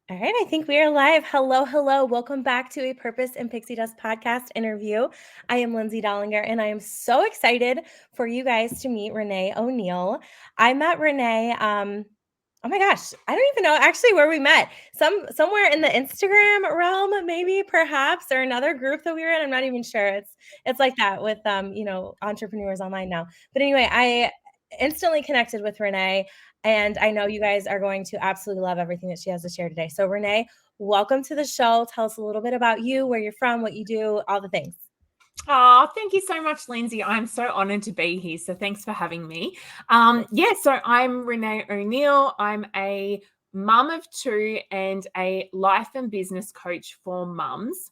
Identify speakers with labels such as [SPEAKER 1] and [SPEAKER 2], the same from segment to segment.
[SPEAKER 1] All right, I think we are live. Hello, hello. Welcome back to a Purpose and Pixie Dust podcast interview. I am Lindsay Dollinger, and I am so excited for you guys to meet Renae O'Neill. I met Renae. Oh my gosh, I don't even know actually where we met. Somewhere in the Instagram realm, maybe, perhaps, or another group that we were in. I'm not even sure. It's like that with entrepreneurs online now. But anyway, I instantly connected with Renae. And I know you guys are going to absolutely love everything that she has to share today. So, Renae, welcome to the show. Tell us a little bit about you, where you're from, what you do, all the things.
[SPEAKER 2] Oh, thank you so much, Lindsay. I'm so honored to be here. So thanks for having me. So I'm Renae O'Neill. I'm a mum of two and a life and business coach for mums.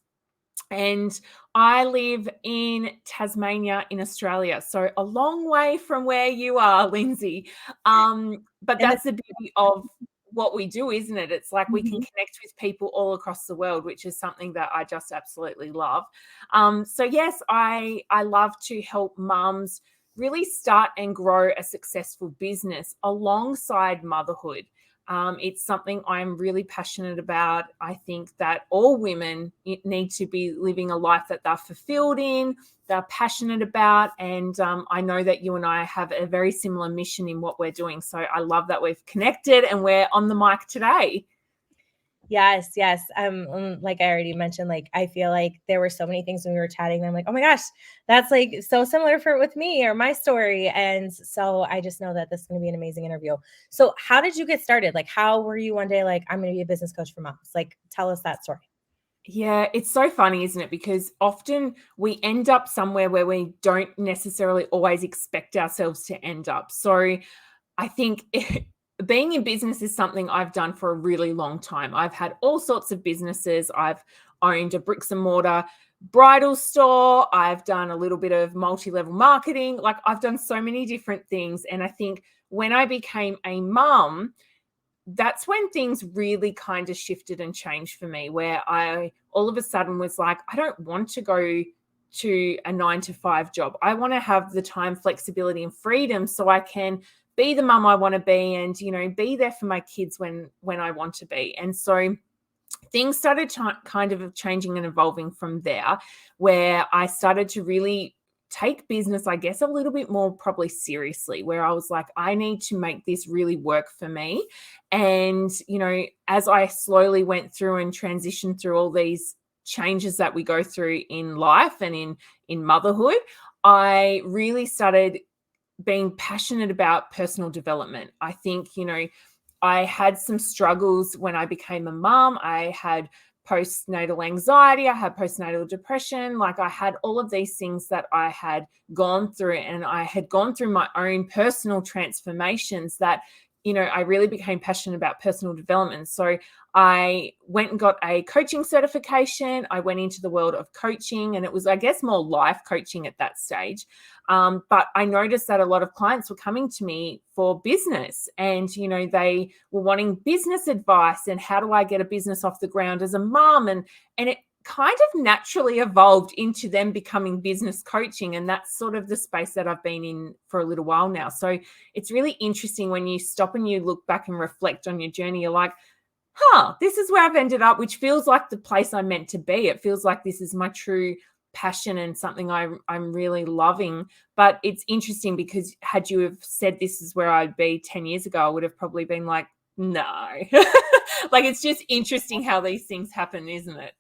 [SPEAKER 2] And I live in Tasmania in Australia. So a long way from where you are, Lindsay. But
[SPEAKER 1] And
[SPEAKER 2] that's the beauty of what we do, isn't it? It's like we can
[SPEAKER 1] Mhm.
[SPEAKER 2] connect with people all across the world, which is something that I just absolutely love. So yes, I love to help mums really start and grow a successful business alongside motherhood. It's something I'm really passionate about. I think that all women need to be living a life that they're fulfilled in, they're passionate about. And I know that you and I have a very similar mission in what we're doing. So I love that we've connected and we're on the mic today.
[SPEAKER 1] Yes, yes. Like I already mentioned, like I feel like there were so many things when we were chatting. And I'm like, oh my gosh, that's like so similar for with me or my story. And so I just know that this is going to be an amazing interview. So, how did you get started? Like, how were you one day like, I'm going to be a business coach for moms? Like, tell us that story.
[SPEAKER 2] Yeah, it's so funny, isn't it? Because often we end up somewhere where we don't necessarily always expect ourselves to end up. So I think being in business is something I've done for a really long time. I've had all sorts of businesses. I've owned a bricks and mortar bridal store. I've done a little bit of multi-level marketing. Like I've done so many different things. And I think when I became a mum, that's when things really kind of shifted and changed for me, where I all of a sudden was like, I don't want to go to a 9 to 5 job. I want to have the time, flexibility, and freedom so I can be the mum I want to be and, be there for my kids when I want to be. And so things started kind of changing and evolving from there, where I started to really take business, I guess, a little bit more probably seriously, where I was like, I need to make this really work for me. And, as I slowly went through and transitioned through all these changes that we go through in life and in motherhood, I really started being passionate about personal development. I think, I had some struggles when I became a mom. I had postnatal anxiety, I had postnatal depression. Like I had all of these things that I had gone through, and I had gone through my own personal transformations that, I really became passionate about personal development. So I went and got a coaching certification. I went into the world of coaching, and it was, I guess, more life coaching at that stage. But I noticed that a lot of clients were coming to me for business, and, they were wanting business advice and how do I get a business off the ground as a mom? And it kind of naturally evolved into them becoming business coaching. And that's sort of the space that I've been in for a little while now. So it's really interesting when you stop and you look back and reflect on your journey. You're like, this is where I've ended up, which feels like the place I'm meant to be. It feels like this is my true passion and something I'm really loving. But it's interesting because had you have said this is where I'd be 10 years ago, I would have probably been like, no. Like, it's just interesting how these things happen, isn't it?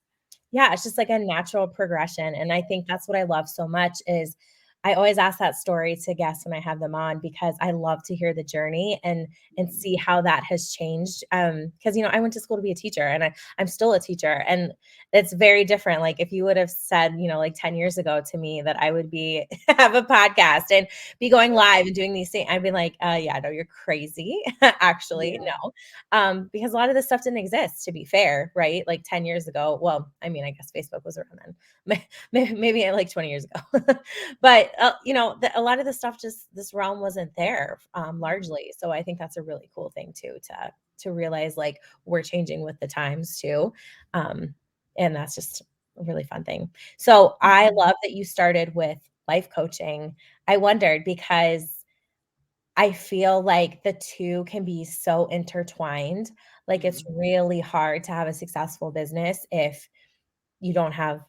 [SPEAKER 1] Yeah, it's just like a natural progression, and I think that's what I love so much is I always ask that story to guests when I have them on because I love to hear the journey and see how that has changed. Because I went to school to be a teacher, and I'm still a teacher, and it's very different. Like if you would have said, like 10 years ago to me that I would be have a podcast and be going live and doing these things, I'd be like, yeah, no, you're crazy. Actually,
[SPEAKER 2] Yeah.
[SPEAKER 1] no, because a lot of this stuff didn't exist, to be fair, right? Like 10 years ago. Well, I mean, I guess Facebook was around then, maybe like 20 years ago. But, a lot of the stuff, just this realm wasn't there largely. So I think that's a really cool thing too, to realize like we're changing with the times too. Um, and that's just a really fun thing. So I love that you started with life coaching. I wondered because I feel like the two can be so intertwined. Like, it's
[SPEAKER 2] Mm.
[SPEAKER 1] really hard to have a successful business if you don't have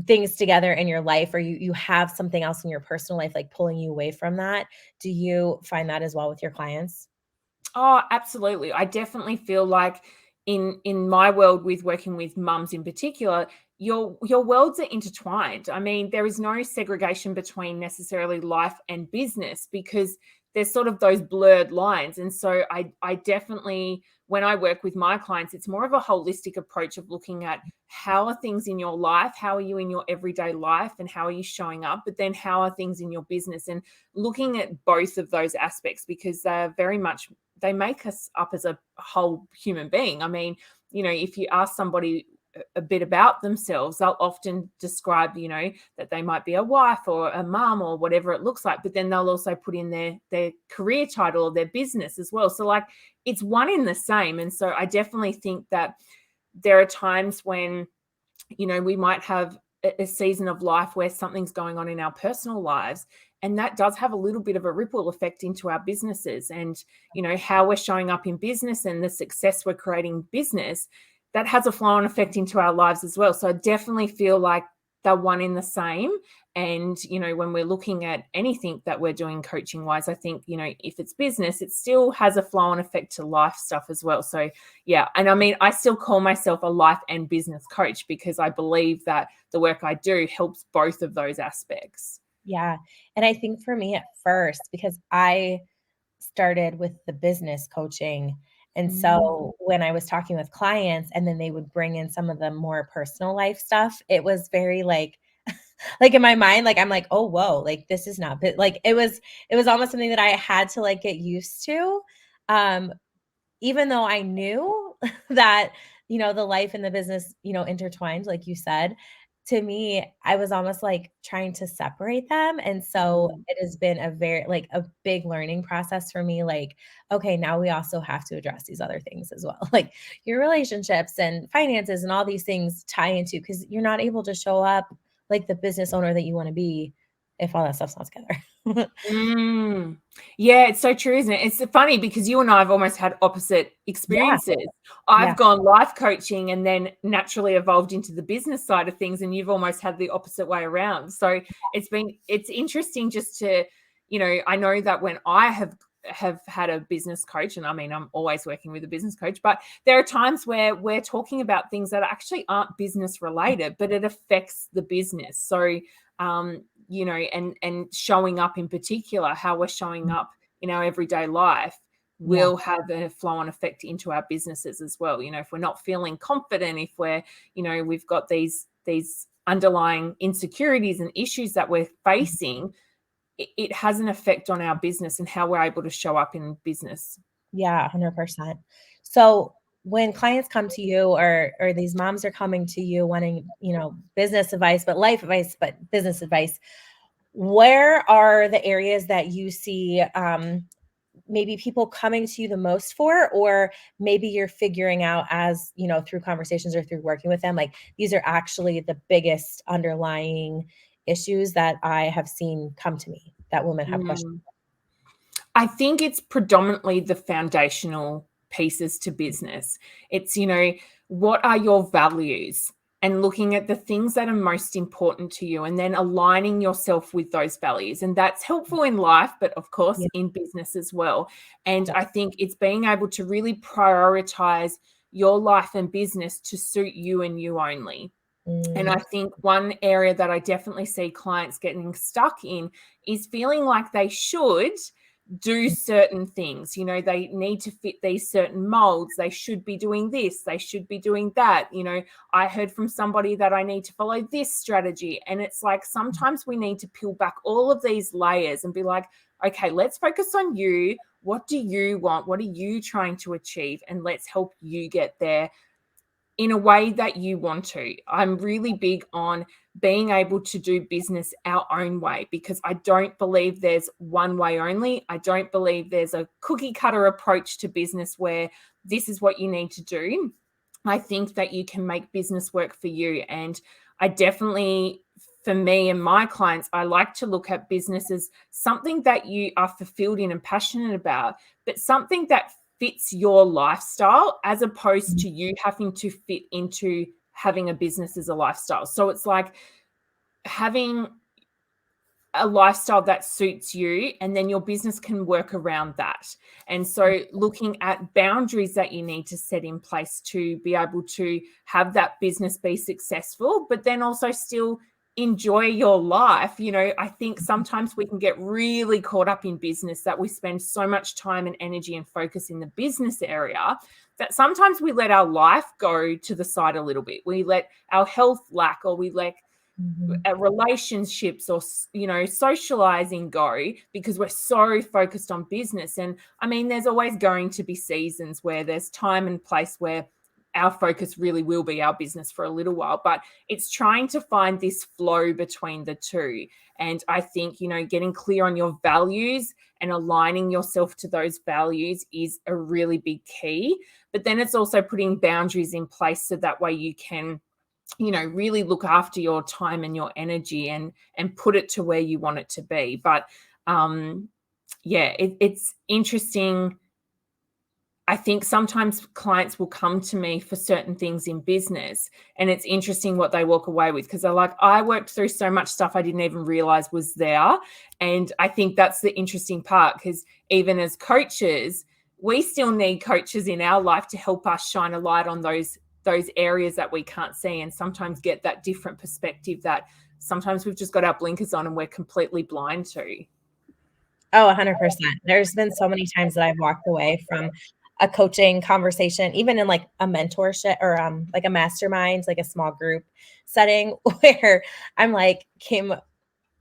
[SPEAKER 1] things together in your life, or you have something else in your personal life, like, pulling you away from that. Do you find that as well with your clients?
[SPEAKER 2] Oh, absolutely. I definitely feel like in my world with working with mums in particular, your worlds are intertwined. I mean, there is no segregation between necessarily life and business because there's sort of those blurred lines. And so I definitely, when I work with my clients, it's more of a holistic approach of looking at how are things in your life, how are you in your everyday life, and how are you showing up, but then how are things in your business, and looking at both of those aspects because they're very much, they make us up as a whole human being. I mean, if you ask somebody a bit about themselves, they'll often describe, that they might be a wife or a mum or whatever it looks like, but then they'll also put in their career title or their business as well. So like it's one in the same. And so I definitely think that there are times when, we might have a season of life where something's going on in our personal lives, and that does have a little bit of a ripple effect into our businesses, and how we're showing up in business and the success we're creating in business, that has a flow-on effect into our lives as well. So I definitely feel like they're one in the same. And when we're looking at anything that we're doing coaching wise, I think if it's business, it still has a flow-on effect to life stuff as well. So yeah. And I mean, I still call myself a life and business coach because I believe that the work I do helps both of those aspects.
[SPEAKER 1] Yeah, and I think for me at first, because I started with the business coaching, and
[SPEAKER 2] Mm.
[SPEAKER 1] so when I was talking with clients and then they would bring in some of the more personal life stuff, it was very like in my mind, like I'm like, "Oh, whoa, like this is not like it was almost something that I had to like get used to. Um, Even though I knew that, the life and the business, intertwined, like you said, to me, I was almost like trying to separate them. And so
[SPEAKER 2] Mm.
[SPEAKER 1] it has been a big learning process for me. Like, okay, now we also have to address these other things as well. Like your relationships and finances and all these things tie into, because you're not able to show up like the business owner that you want to be if all that stuff's not together.
[SPEAKER 2] Mm. Yeah, it's so true, isn't it? It's funny because you and I have almost had opposite
[SPEAKER 1] Yeah.
[SPEAKER 2] experiences.
[SPEAKER 1] Yeah.
[SPEAKER 2] I've gone life coaching and then naturally evolved into the business side of things, and you've almost had the opposite way around. So it's interesting just to, I know that when I have had a business coach, and I mean I'm always working with a business coach, but there are times where we're talking about things that actually aren't business related, but it affects the business. So and showing up in particular, how we're showing up in our everyday life
[SPEAKER 1] Yeah.
[SPEAKER 2] will have a flow-on effect into our businesses as well. If we're not feeling confident, if we're, we've got these underlying insecurities and issues that we're facing, it has an effect on our business and how we're able to show up in business.
[SPEAKER 1] Yeah, 100%. So when clients come to you, or these moms are coming to you wanting, business advice, but life advice, but business advice, where are the areas that you see maybe people coming to you the most for, or maybe you're figuring out as, through conversations or through working with them, like these are actually the biggest underlying issues that I have seen come to me that women have questions.
[SPEAKER 2] Mm. I think it's predominantly the foundational pieces to business. It's, what are your values? And looking at the things that are most important to you and then aligning yourself with those values. And that's helpful in life, but of course
[SPEAKER 1] Yeah.
[SPEAKER 2] in business as well. And
[SPEAKER 1] Yeah.
[SPEAKER 2] I think it's being able to really prioritize your life and business to suit you and you only. And I
[SPEAKER 1] Mm,
[SPEAKER 2] think one area that I definitely see clients getting stuck in is feeling like they should do certain things. They need to fit these certain molds. They should be doing this. They should be doing that. I heard from somebody that I need to follow this strategy. And it's like sometimes we need to peel back all of these layers and be like, okay, let's focus on you. What do you want? What are you trying to achieve? And let's help you get there in a way that you want to. I'm really big on being able to do business our own way because I don't believe there's one way only. I don't believe there's a cookie cutter approach to business where this is what you need to do. I think that you can make business work for you. And I definitely for me and my clients, I like to look at business as something that you are fulfilled in and passionate about, but something that fits your lifestyle, as opposed to you having to fit into having a business as a lifestyle. So it's like having a lifestyle that suits you, and then your business can work around that. And so looking at boundaries that you need to set in place to be able to have that business be successful, but then also still enjoy your life. I think sometimes we can get really caught up in business, that we spend so much time and energy and focus in the business area that sometimes we let our life go to the side a little bit. We let our health lack, or we let relationships or socializing go, because we're so focused on business. And I mean, there's always going to be seasons where there's time and place where our focus really will be our business for a little while, but it's trying to find this flow between the two. And I think getting clear on your values and aligning yourself to those values is a really big key. But then it's also putting boundaries in place so that way you can really look after your time and your energy and put it to where you want it to be. But it's interesting. I think sometimes clients will come to me for certain things in business, and it's interesting what they walk away with, because they're like, I worked through so much stuff I didn't even realize was there. And I think that's the interesting part, because even as coaches, we still need coaches in our life to help us shine a light on those areas that we can't see, and sometimes get that different perspective that sometimes we've just got our blinkers on and we're completely blind to.
[SPEAKER 1] Oh, 100%. There's been so many times that I've walked away from a coaching conversation, even in like a mentorship or like a mastermind, like a small group setting, where I'm like, Kim,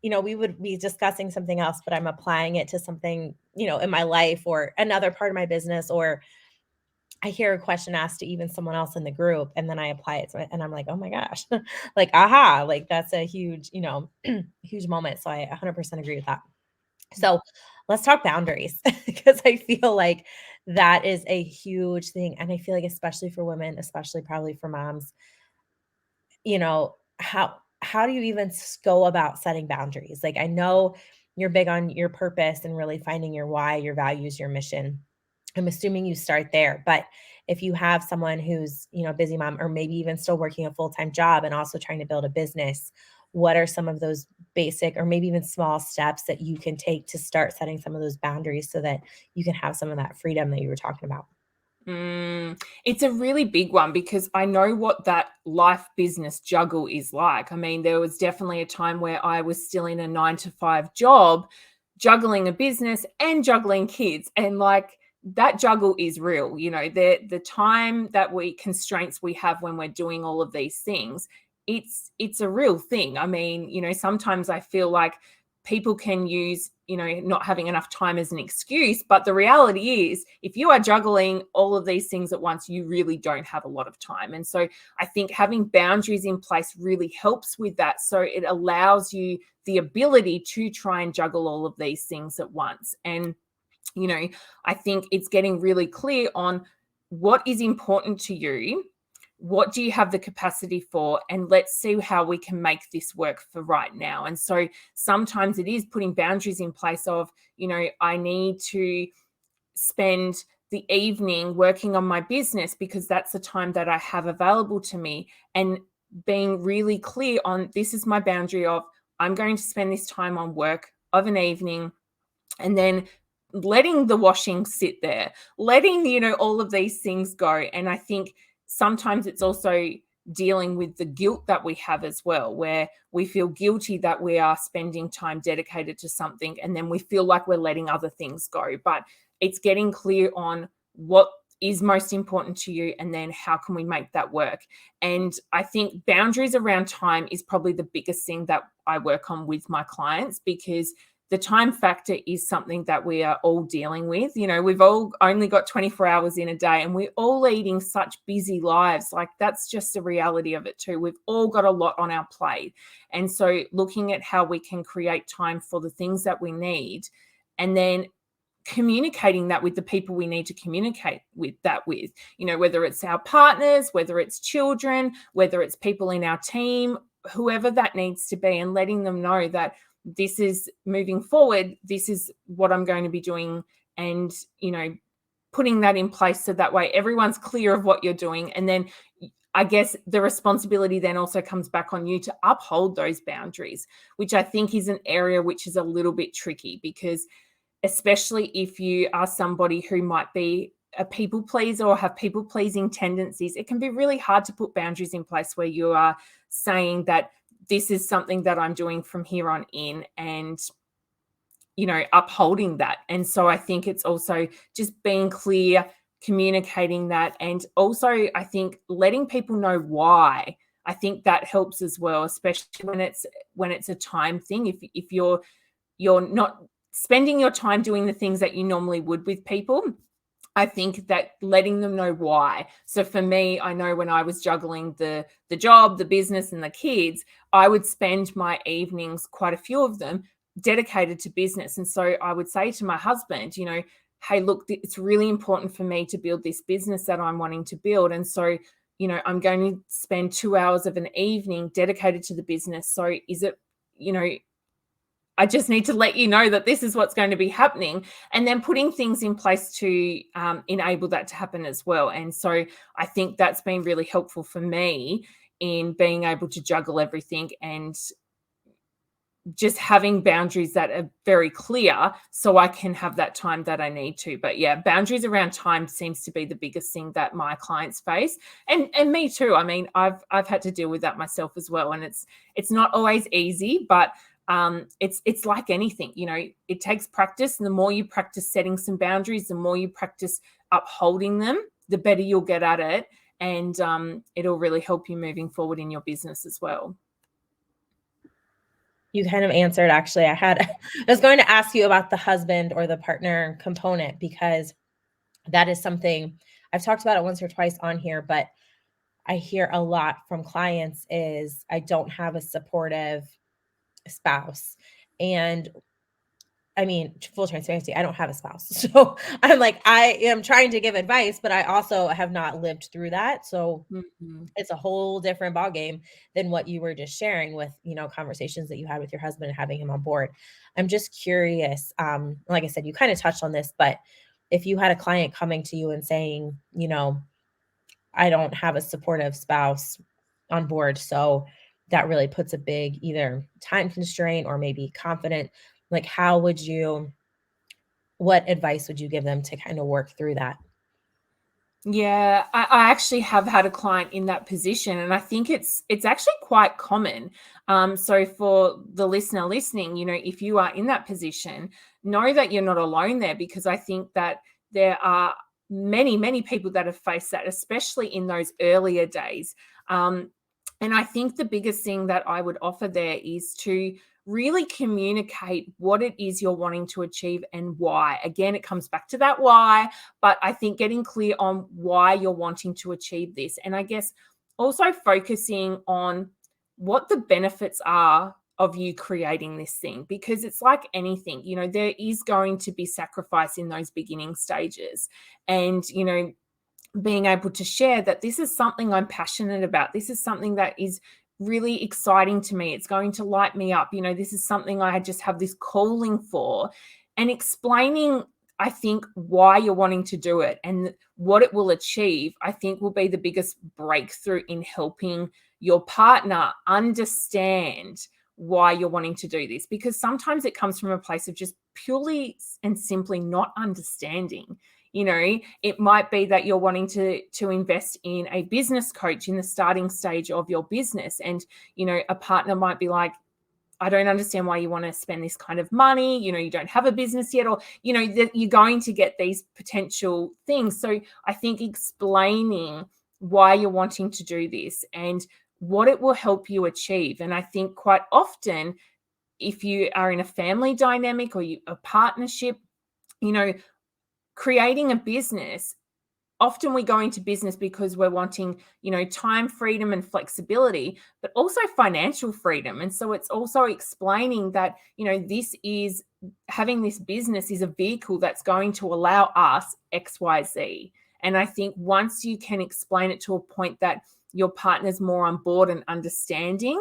[SPEAKER 1] we would be discussing something else, but I'm applying it to something, in my life or another part of my business, or I hear a question asked to even someone else in the group, and then I apply it to it, and I'm like, oh my gosh, like, aha, like that's a huge, huge moment. So I 100% agree with that. So let's talk boundaries, because I feel like that is a huge thing. And I feel like, especially for women, especially probably for moms, how do you even go about setting boundaries? Like, I know you're big on your purpose and really finding your why, your values, your mission. I'm assuming you start there, but if you have someone who's, a busy mom, or maybe even still working a full-time job and also trying to build a business, what are some of those basic or maybe even small steps that you can take to start setting some of those boundaries so that you can have some of that freedom that you were talking about?
[SPEAKER 2] It's a really big one, because I know what that life business juggle is like. I mean, there was definitely a time where I was still in a 9-to-5 job, juggling a business and juggling kids. And like, that juggle is real. The time that constraints we have when we're doing all of these things, it's a real thing. I mean, sometimes I feel like people can use, not having enough time as an excuse. But the reality is, if you are juggling all of these things at once, you really don't have a lot of time. And so I think having boundaries in place really helps with that. So it allows you the ability to try and juggle all of these things at once. And, I think it's getting really clear on what is important to you. What do you have the capacity for? And let's see how we can make this work for right now. And so sometimes it is putting boundaries in place of, I need to spend the evening working on my business because that's the time that I have available to me, and being really clear on, this is my boundary of, I'm going to spend this time on work of an evening, and then letting the washing sit there, letting, all of these things go. And I think sometimes it's also dealing with the guilt that we have as well, where we feel guilty that we are spending time dedicated to something, and then we feel like we're letting other things go. But it's getting clear on what is most important to you, and then how can we make that work. And I think boundaries around time is probably the biggest thing that I work on with my clients, because the time factor is something that we are all dealing with. We've all only got 24 hours in a day, and we're all leading such busy lives. Like, that's just the reality of it too. We've all got a lot on our plate. And so looking at how we can create time for the things that we need, and then communicating that with the people we need to communicate with, whether it's our partners, whether it's children, whether it's people in our team, whoever that needs to be, and letting them know that this is moving forward, this is what I'm going to be doing, and, putting that in place so that way everyone's clear of what you're doing. And then I guess the responsibility then also comes back on you to uphold those boundaries, which I think is an area which is a little bit tricky, because especially if you are somebody who might be a people pleaser or have people pleasing tendencies, it can be really hard to put boundaries in place where you are saying that this is something that I'm doing from here on in, and upholding that. And so I think it's also just being clear, communicating that, and also I think letting people know why. I think that helps as well, especially when it's a time thing. If you're not spending your time doing the things that you normally would with people, I think that letting them know why. So for me, I know when I was juggling the job, the business, and the kids, I would spend my evenings, quite a few of them, dedicated to business. And so I would say to my husband, hey, look, it's really important for me to build this business that I'm wanting to build. And so, I'm going to spend 2 hours of an evening dedicated to the business. So is it, I just need to let you know that this is what's going to be happening, and then putting things in place to enable that to happen as well. And so I think that's been really helpful for me in being able to juggle everything, and just having boundaries that are very clear so I can have that time that I need to. But yeah, boundaries around time seems to be the biggest thing that my clients face, and me too. I mean, I've had to deal with that myself as well, and it's not always easy, but it's like anything, it takes practice. And the more you practice setting some boundaries, the more you practice upholding them, the better you'll get at it. And it'll really help you moving forward in your business as well.
[SPEAKER 1] You kind of answered, actually. I was going to ask you about the husband or the partner component, because that is something I've talked about it once or twice on here, but I hear a lot from clients is I don't have a supportive spouse. And I mean, full transparency, I don't have a spouse. So I'm like, I am trying to give advice, but I also have not lived through that. So it's a whole different ballgame than what you were just sharing with, conversations that you had with your husband and having him on board. I'm just curious. Like I said, you kind of touched on this, but if you had a client coming to you and saying, I don't have a supportive spouse on board, so that really puts a big either time constraint or maybe confident, like what advice would you give them to kind of work through that?
[SPEAKER 2] Yeah, I actually have had a client in that position, and I think it's actually quite common. So for the listener listening, if you are in that position, know that you're not alone there, because I think that there are many, many people that have faced that, especially in those earlier days. And I think the biggest thing that I would offer there is to really communicate what it is you're wanting to achieve and why. Again, it comes back to that why, but I think getting clear on why you're wanting to achieve this. And I guess also focusing on what the benefits are of you creating this thing, because it's like anything, there is going to be sacrifice in those beginning stages. And, being able to share that this is something I'm passionate about. This is something that is really exciting to me. It's going to light me up. This is something I just have this calling for, and explaining, I think, why you're wanting to do it and what it will achieve, I think will be the biggest breakthrough in helping your partner understand why you're wanting to do this. Because sometimes it comes from a place of just purely and simply not understanding. It might be that you're wanting to invest in a business coach in the starting stage of your business. And, a partner might be like, I don't understand why you want to spend this kind of money. You don't have a business yet, or, that you're going to get these potential things. So I think explaining why you're wanting to do this and what it will help you achieve. And I think quite often, if you are in a family dynamic or a partnership, creating a business, often we go into business because we're wanting, time freedom and flexibility, but also financial freedom. And so it's also explaining that, this is having this business is a vehicle that's going to allow us XYZ. And I think once you can explain it to a point that your partner's more on board and understanding,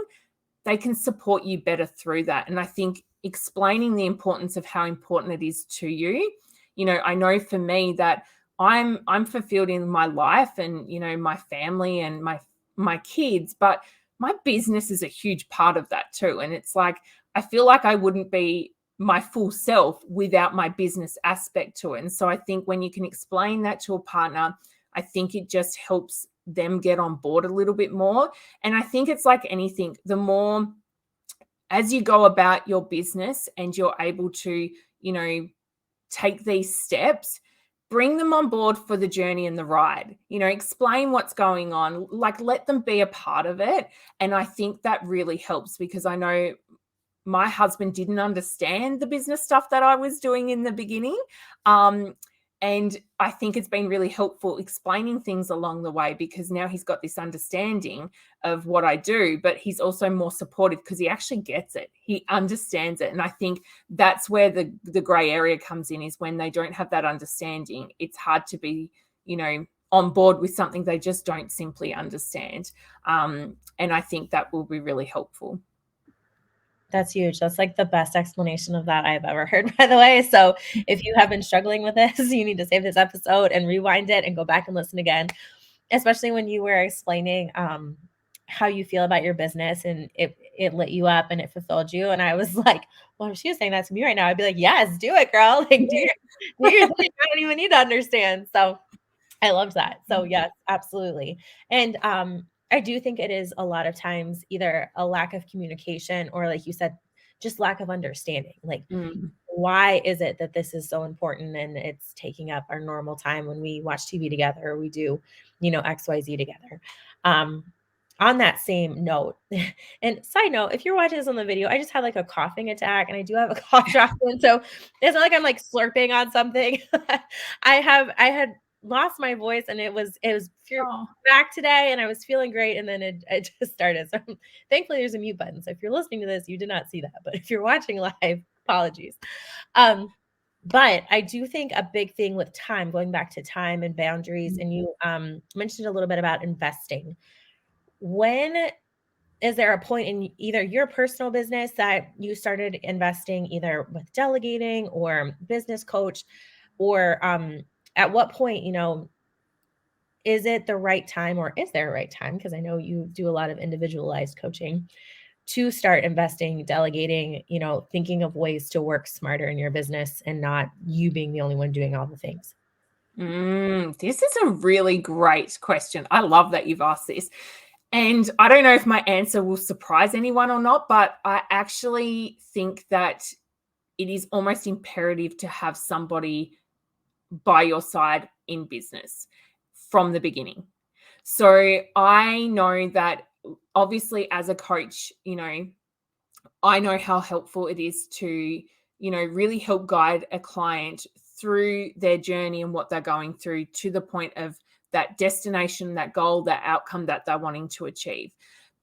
[SPEAKER 2] they can support you better through that. And I think explaining the importance of how important it is to you, I know for me that I'm fulfilled in my life and, my family and my kids, but my business is a huge part of that too. And it's like, I feel like I wouldn't be my full self without my business aspect to it. And so I think when you can explain that to a partner, I think it just helps them get on board a little bit more. And I think it's like anything, the more as you go about your business and you're able to, take these steps, bring them on board for the journey and the ride, explain what's going on, like let them be a part of it. And I think that really helps because I know my husband didn't understand the business stuff that I was doing in the beginning. And I think it's been really helpful explaining things along the way because now he's got this understanding of what I do, but he's also more supportive because he actually gets it. He understands it. And I think that's where the gray area comes in, is when they don't have that understanding. It's hard to be, on board with something they just don't simply understand. And I think that will be really helpful.
[SPEAKER 1] That's huge. That's like the best explanation of that I've ever heard, by the way. So if you have been struggling with this, you need to save this episode and rewind it and go back and listen again, especially when you were explaining how you feel about your business and it lit you up and it fulfilled you. And I was like, well, if she was saying that to me right now, I'd be like, yes, do it, girl. Like, do your thing. I don't even need to understand. So I loved that. So yes, absolutely. And I do think it is a lot of times either a lack of communication or, like you said, just lack of understanding. Like, why is it that this is so important and it's taking up our normal time when we watch TV together or we do, XYZ together? On that same note, and side note, if you're watching this on the video, I just had like a coughing attack and I do have a cough drop in. So it's not like I'm like slurping on something. I had lost my voice and it was back today and I was feeling great and then it just started. So thankfully there's a mute button. So if you're listening to this, you did not see that, but if you're watching live, apologies. But I do think a big thing with time, going back to time and boundaries, and you mentioned a little bit about investing. When is there a point in either your personal business that you started investing either with delegating or business coach, or at what point, is it the right time, or is there a right time? Because I know you do a lot of individualized coaching to start investing, delegating, thinking of ways to work smarter in your business and not you being the only one doing all the things.
[SPEAKER 2] This is a really great question. I love that you've asked this. And I don't know if my answer will surprise anyone or not, but I actually think that it is almost imperative to have somebody by your side in business from the beginning. So I know that obviously as a coach, I know how helpful it is to, really help guide a client through their journey and what they're going through to the point of that destination, that goal, that outcome that they're wanting to achieve.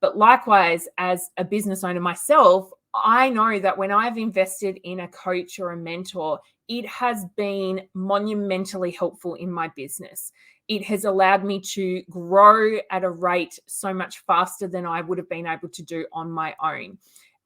[SPEAKER 2] But likewise, as a business owner myself, I know that when I've invested in a coach or a mentor, it has been monumentally helpful in my business. It has allowed me to grow at a rate so much faster than I would have been able to do on my own.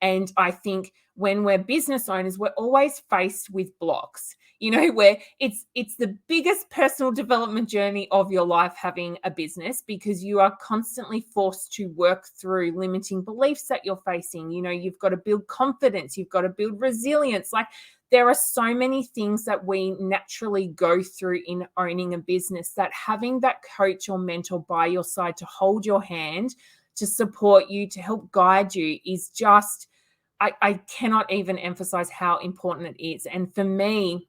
[SPEAKER 2] And I think when we're business owners, we're always faced with blocks, where it's the biggest personal development journey of your life, having a business, because you are constantly forced to work through limiting beliefs that you're facing. You've got to build confidence, you've got to build resilience. Like, there are so many things that we naturally go through in owning a business, that having that coach or mentor by your side to hold your hand, to support you, to help guide you is just, I cannot even emphasize how important it is. And for me,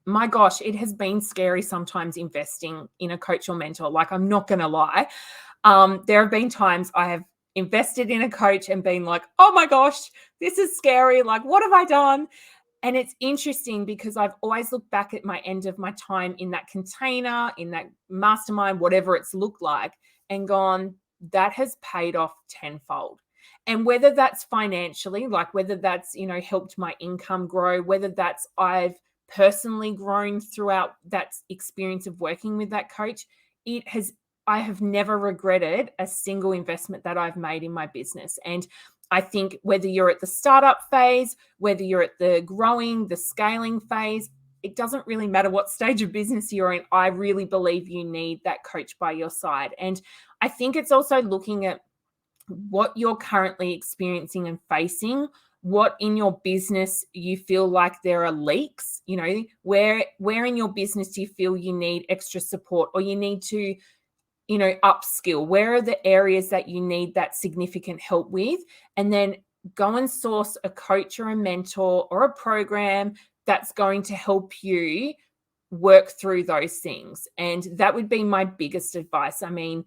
[SPEAKER 2] my gosh, it has been scary sometimes investing in a coach or mentor. Like, I'm not going to lie. There have been times I have invested in a coach and been like, oh my gosh, this is scary. Like, what have I done? And it's interesting because I've always looked back at my end of my time in that container, in that mastermind, whatever it's looked like, and gone, that has paid off tenfold. And whether that's financially, like whether that's, helped my income grow, whether that's I've personally grown throughout that experience of working with that coach, I have never regretted a single investment that I've made in my business. And I think whether you're at the startup phase, whether you're at the growing, the scaling phase, it doesn't really matter what stage of business you're in. I really believe you need that coach by your side. And I think it's also looking at what you're currently experiencing and facing, what in your business you feel like there are leaks, where in your business do you feel you need extra support, or you need to upskill? Where are the areas that you need that significant help with? And then go and source a coach or a mentor or a program that's going to help you work through those things. And that would be my biggest advice. I mean,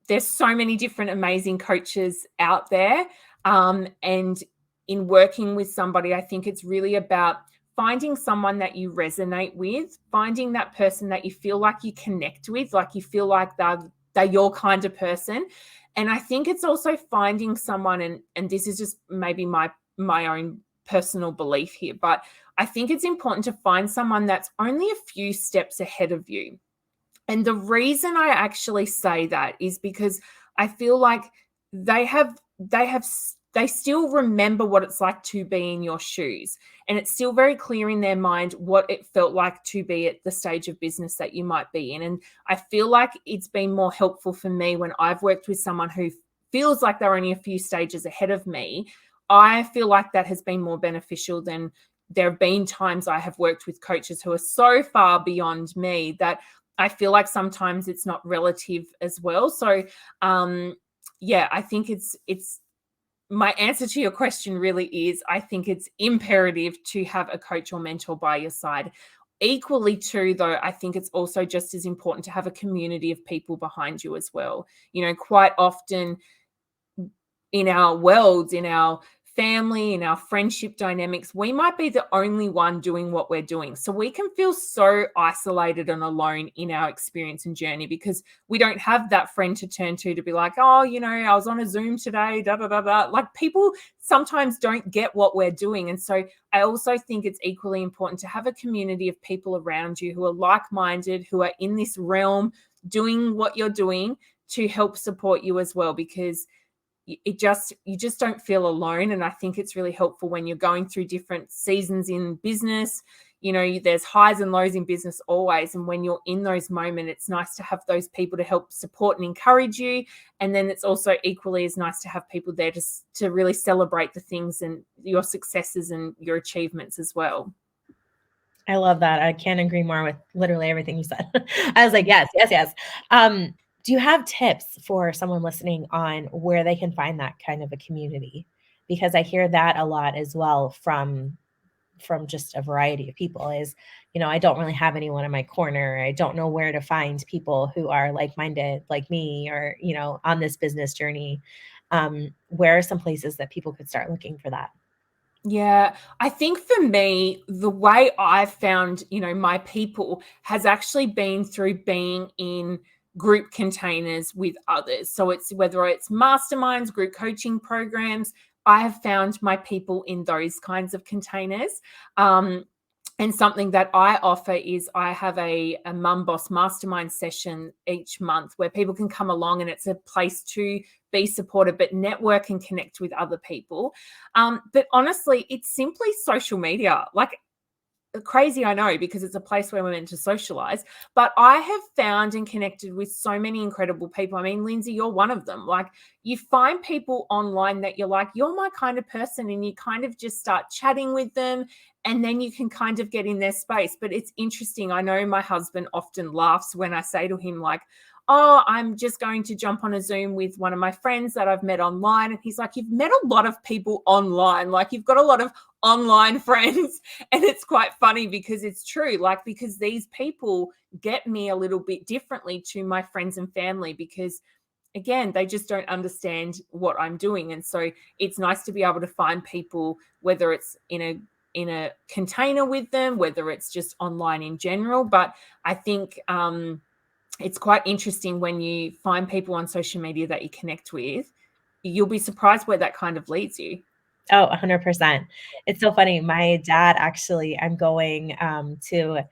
[SPEAKER 2] there's so many different amazing coaches out there. And in working with somebody, I think it's really about finding someone that you resonate with, finding that person that you feel like you connect with, like you feel like they're your kind of person. And I think it's also finding someone, and this is just maybe my own personal belief here, but I think it's important to find someone that's only a few steps ahead of you. And the reason I actually say that is because I feel like they still remember what it's like to be in your shoes. And it's still very clear in their mind what it felt like to be at the stage of business that you might be in. And I feel like it's been more helpful for me when I've worked with someone who feels like they're only a few stages ahead of me. I feel like that has been more beneficial than there have been times I have worked with coaches who are so far beyond me that I feel like sometimes it's not relative as well. So, I think it's my answer to your question really is, I think it's imperative to have a coach or mentor by your side. Equally too, though, I think it's also just as important to have a community of people behind you as well. Quite often in our worlds, in our family, in our friendship dynamics, we might be the only one doing what we're doing. So we can feel so isolated and alone in our experience and journey because we don't have that friend to turn to be like, oh, I was on a Zoom today, da, da, da, da. Like, people sometimes don't get what we're doing. And so I also think it's equally important to have a community of people around you who are like-minded, who are in this realm doing what you're doing, to help support you as well, because you just don't feel alone. And I think it's really helpful when you're going through different seasons in business. There's highs and lows in business always, and when you're in those moments, it's nice to have those people to help support and encourage you. And then it's also equally as nice to have people there to really celebrate the things and your successes and your achievements as well.
[SPEAKER 1] I love that. I can't agree more with literally everything you said. I was like, yes. Do you have tips for someone listening on where they can find that kind of a community? Because I hear that a lot as well from just a variety of people is, I don't really have anyone in my corner. I don't know where to find people who are like-minded like me, or, on this business journey. Where are some places that people could start looking for that?
[SPEAKER 2] Yeah, I think for me, the way I've found, my people has actually been through being in group containers with others. So it's whether it's masterminds, group coaching programs, I have found my people in those kinds of containers. And something that I offer is I have a Mum Boss mastermind session each month where people can come along, and it's a place to be supported, but network and connect with other people. But honestly, it's simply social media. Like, crazy, I know, because it's a place where we're meant to socialize, but I have found and connected with so many incredible people. I mean, Lindsay, you're one of them. Like, you find people online that you're like, you're my kind of person, and you kind of just start chatting with them, and then you can kind of get in their space. But it's interesting. I know my husband often laughs when I say to him, like, oh, I'm just going to jump on a Zoom with one of my friends that I've met online. And he's like, you've met a lot of people online. Like, you've got a lot of online friends. And it's quite funny because it's true. Like, because these people get me a little bit differently to my friends and family, because again, they just don't understand what I'm doing. And so it's nice to be able to find people, whether it's in a container with them, whether it's just online in general. But I think it's quite interesting when you find people on social media that you connect with. You'll be surprised where that kind of leads you.
[SPEAKER 1] Oh, 100%. It's so funny. My dad, actually, I'm going to,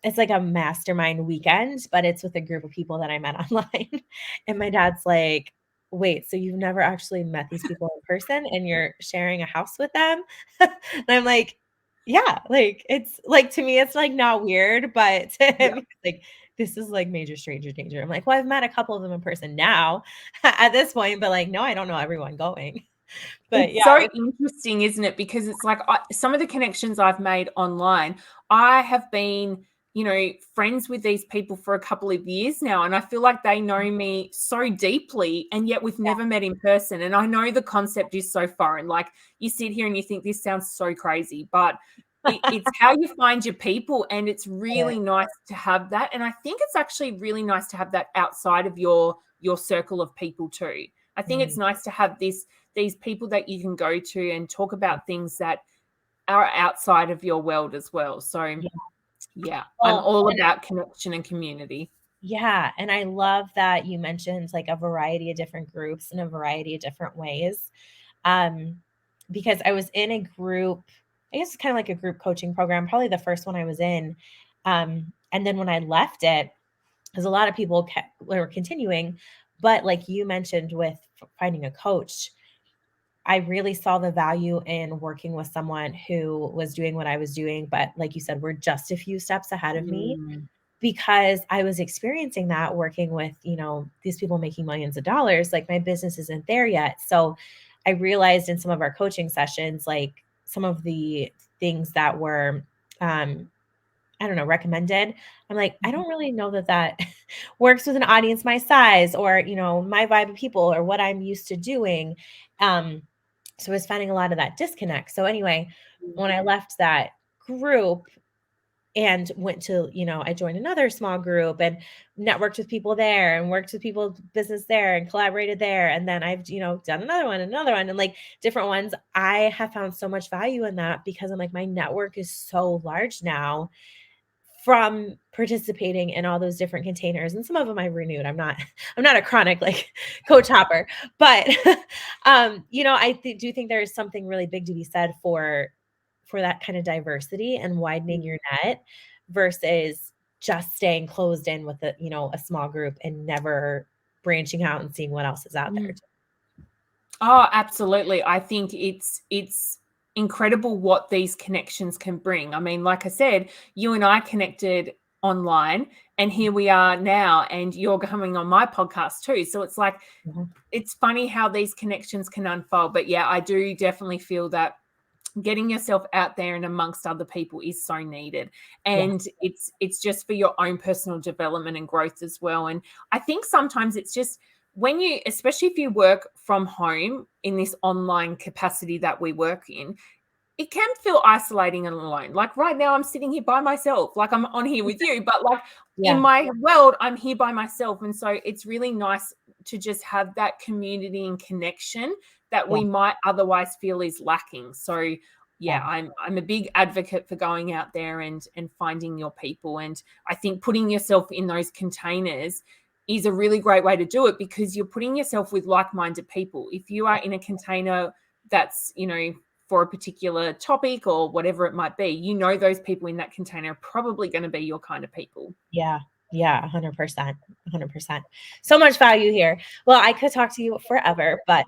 [SPEAKER 1] it's like a mastermind weekend, but it's with a group of people that I met online. And my dad's like, wait, so you've never actually met these people in person and you're sharing a house with them? And I'm like, yeah, like it's like to me, it's like not weird, but to him,
[SPEAKER 2] Yeah.
[SPEAKER 1] he's like, this is like major stranger danger. I'm like, well, I've met a couple of them in person now at this point, but like, no, I don't know everyone going. But
[SPEAKER 2] It's
[SPEAKER 1] yeah,
[SPEAKER 2] so interesting, isn't it? Because it's like some of the connections I've made online, I have been, friends with these people for a couple of years now. And I feel like they know me so deeply, and yet we've never met in person. And I know the concept is so foreign. Like you sit here and you think this sounds so crazy, but it's how you find your people. And it's really nice to have that. And I think it's actually really nice to have that outside of your circle of people too. I think it's nice to have these people that you can go to and talk about things that are outside of your world as well. So yeah, I'm
[SPEAKER 1] well,
[SPEAKER 2] all about connection and community.
[SPEAKER 1] yeah, and I love that you mentioned like a variety of different groups in a variety of different ways. Um, because I was in a group, I guess it's kind of like a group coaching program, probably the first one I was in. And then when I left it, because a lot of people were continuing, but like you mentioned with finding a coach, I really saw the value in working with someone who was doing what I was doing, but like you said, we're just a few steps ahead of me
[SPEAKER 2] Mm.
[SPEAKER 1] because I was experiencing that working with, these people making millions of dollars, like my business isn't there yet. So I realized in some of our coaching sessions, like some of the things that were, I don't know, recommended. I'm like, I don't really know that works with an audience my size or, my vibe of people or what I'm used to doing. So I was finding a lot of that disconnect. So anyway, when I left that group, and went to, I joined another small group and networked with people there and worked with people business there and collaborated there. And then I've, done another one and like different ones. I have found so much value in that because I'm like, my network is so large now from participating in all those different containers. And some of them I renewed. I'm not, I'm not a chronic like coach hopper, but I do think there is something really big to be said for that kind of diversity and widening your net versus just staying closed in with a small group and never branching out and seeing what else is out there.
[SPEAKER 2] Mm. Oh, absolutely. I think it's incredible what these connections can bring. I mean, like I said, you and I connected online and here we are now and you're coming on my podcast too. So it's like
[SPEAKER 1] Mhm.
[SPEAKER 2] it's funny how these connections can unfold. But yeah, I do definitely feel that getting yourself out there and amongst other people is so needed,
[SPEAKER 1] Yeah.
[SPEAKER 2] and it's just for your own personal development and growth as well. And I think sometimes it's just when you, especially if you work from home in this online capacity that we work in, it can feel isolating and alone. Like right now, I'm sitting here by myself, like I'm on here with you, but like in
[SPEAKER 1] Yeah.
[SPEAKER 2] my world, I'm here by myself. And so it's really nice to just have that community and connection that
[SPEAKER 1] Yeah.
[SPEAKER 2] we might otherwise feel is lacking. So
[SPEAKER 1] Yeah.
[SPEAKER 2] yeah, I'm a big advocate for going out there and finding your people. And I think putting yourself in those containers is a really great way to do it because you're putting yourself with like-minded people. If you are in a container that's, for a particular topic or whatever it might be, those people in that container are probably going to be your kind of people.
[SPEAKER 1] Yeah. Yeah. 100%. 100%. So much value here. Well, I could talk to you forever, but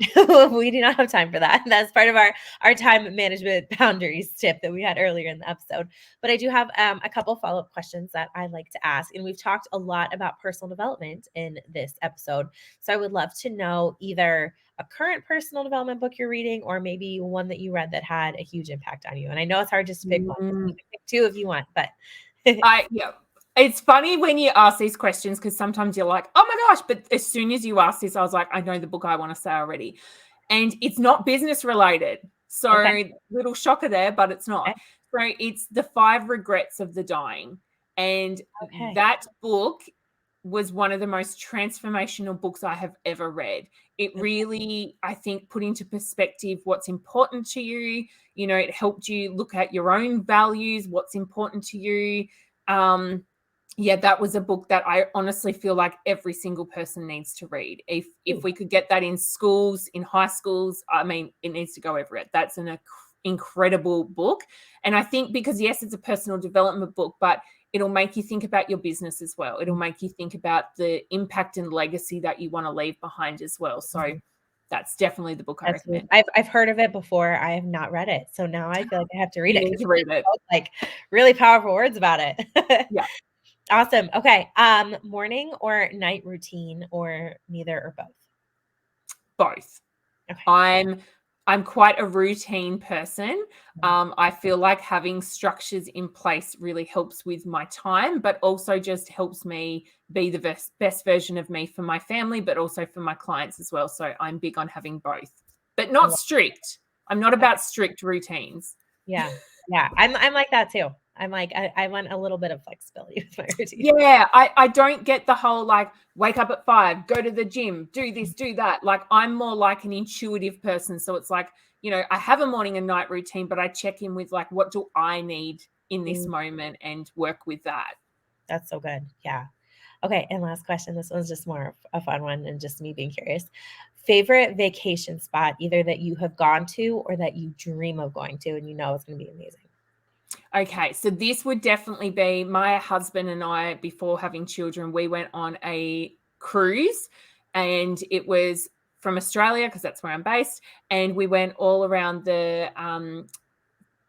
[SPEAKER 1] we do not have time for that. That's part of our time management boundaries tip that we had earlier in the episode. But I do have a couple follow-up questions that I like to ask. And we've talked a lot about personal development in this episode. So I would love to know either a current personal development book you're reading or maybe one that you read that had a huge impact on you. And I know it's hard just to pick one. You
[SPEAKER 2] Mm.
[SPEAKER 1] can pick two if you want, but
[SPEAKER 2] Yeah. It's funny when you ask these questions because sometimes you're like, oh my gosh. But as soon as you ask this, I was like, I know the book I want to say already. And it's not business related.
[SPEAKER 1] okay.
[SPEAKER 2] So little shocker there, but it's
[SPEAKER 1] Okay.
[SPEAKER 2] not. So it's The Five Regrets of the Dying. And
[SPEAKER 1] Okay.
[SPEAKER 2] that book was one of the most transformational books I have ever read. It really, I think, put into perspective what's important to you. It helped you look at your own values, what's important to you. Yeah, that was a book that I honestly feel like every single person needs to read. If
[SPEAKER 1] Ooh,
[SPEAKER 2] we could get that in schools, in high schools, I mean, it needs to go everywhere. That's an incredible book. And I think because yes, it's a personal development book, but it'll make you think about your business as well. It'll make you think about the impact and legacy that you want to leave behind as well. So that's definitely the book I recommend.
[SPEAKER 1] I've heard of it before. I have not read it. So now I feel like I have to read
[SPEAKER 2] You
[SPEAKER 1] it.
[SPEAKER 2] need to read it.
[SPEAKER 1] Like really powerful words about it.
[SPEAKER 2] Yeah.
[SPEAKER 1] Awesome. Okay. Morning or night routine, or neither or both?
[SPEAKER 2] Both.
[SPEAKER 1] Okay.
[SPEAKER 2] I'm quite a routine person. I feel like having structures in place really helps with my time, but also just helps me be the best version of me for my family, but also for my clients as well. So I'm big on having both, but not strict. I'm not about strict routines.
[SPEAKER 1] Yeah. Yeah. I'm like that too. I'm like, I want a little bit of flexibility with my routine.
[SPEAKER 2] Yeah. I don't get the whole like wake up at 5, go to the gym, do this, do that. Like I'm more like an intuitive person. So it's like, you know, I have a morning and night routine, but I check in with like, what do I need in this moment and work with that.
[SPEAKER 1] That's so good. Yeah. Okay. And last question. This one's just more a fun one and just me being curious. Favorite vacation spot, either that you have gone to or that you dream of going to and you know it's going to be amazing?
[SPEAKER 2] Okay, so this would definitely be my husband and I, before having children, we went on a cruise, and it was from Australia because that's where I'm based, and we went all around the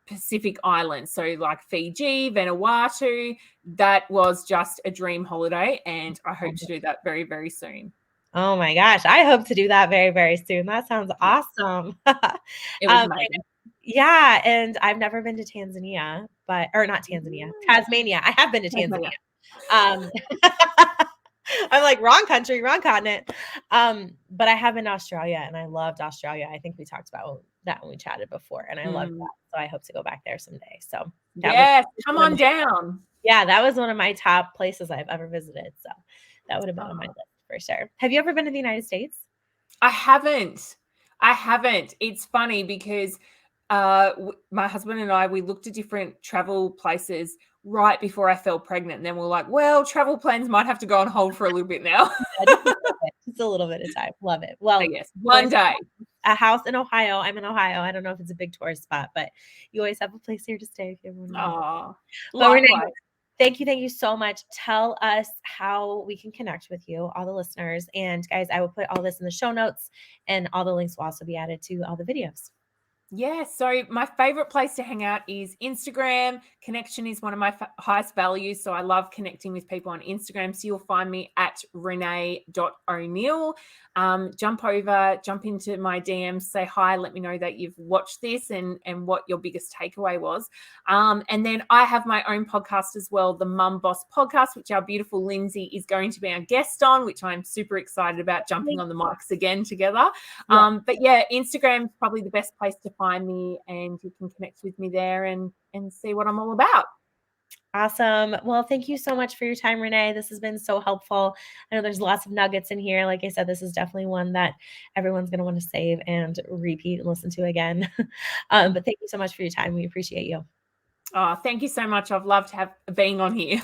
[SPEAKER 2] Pacific Islands, so like Fiji, Vanuatu. That was just a dream holiday, and I hope to do that very, very soon.
[SPEAKER 1] Oh my gosh, I hope to do that very, very soon. That sounds awesome.
[SPEAKER 2] It was amazing.
[SPEAKER 1] Yeah, and I've never been to Tanzania, or not Tanzania, Tasmania. I have been to Tanzania. I'm like, wrong country, wrong continent. But I have been to Australia, and I loved Australia. I think we talked about that when we chatted before, and I loved that. So I hope to go back there someday. So
[SPEAKER 2] yes, come on down.
[SPEAKER 1] Yeah, that was one of my top places I've ever visited. So that would have been on my list for sure. Have you ever been to the United States?
[SPEAKER 2] I haven't. It's funny because my husband and I, we looked at different travel places right before I fell pregnant. And then we're like, well, travel plans might have to go on hold for a little bit now.
[SPEAKER 1] Just a little bit of time. Love it. Well,
[SPEAKER 2] yes, one day.
[SPEAKER 1] A house in Ohio. I'm in Ohio. I don't know if it's a big tourist spot, but you always have a place here to stay if you ever want to.
[SPEAKER 2] Likewise.
[SPEAKER 1] Thank you so much. Tell us how we can connect with you, all the listeners. And guys, I will put all this in the show notes, and all the links will also be added to all the videos.
[SPEAKER 2] Yeah, so my favorite place to hang out is Instagram. Connection is one of my highest values, so I love connecting with people on Instagram. So you'll find me at Renae.O'Neill. Jump into my DMs, say hi, let me know that you've watched this and what your biggest takeaway was. And then I have my own podcast as well, the Mum Boss Podcast, which our beautiful Lindsay is going to be our guest on, which I'm super excited about jumping on the mics again together. Yeah. But yeah, Instagram is probably the best place to find me, and you can connect with me there and see what I'm all about.
[SPEAKER 1] Awesome. Well, thank you so much for your time, Renae. This has been so helpful. I know there's lots of nuggets in here. Like I said, this is definitely one that everyone's going to want to save and repeat and listen to again. But thank you so much for your time. We appreciate you.
[SPEAKER 2] Oh, thank you so much. I've loved being on here.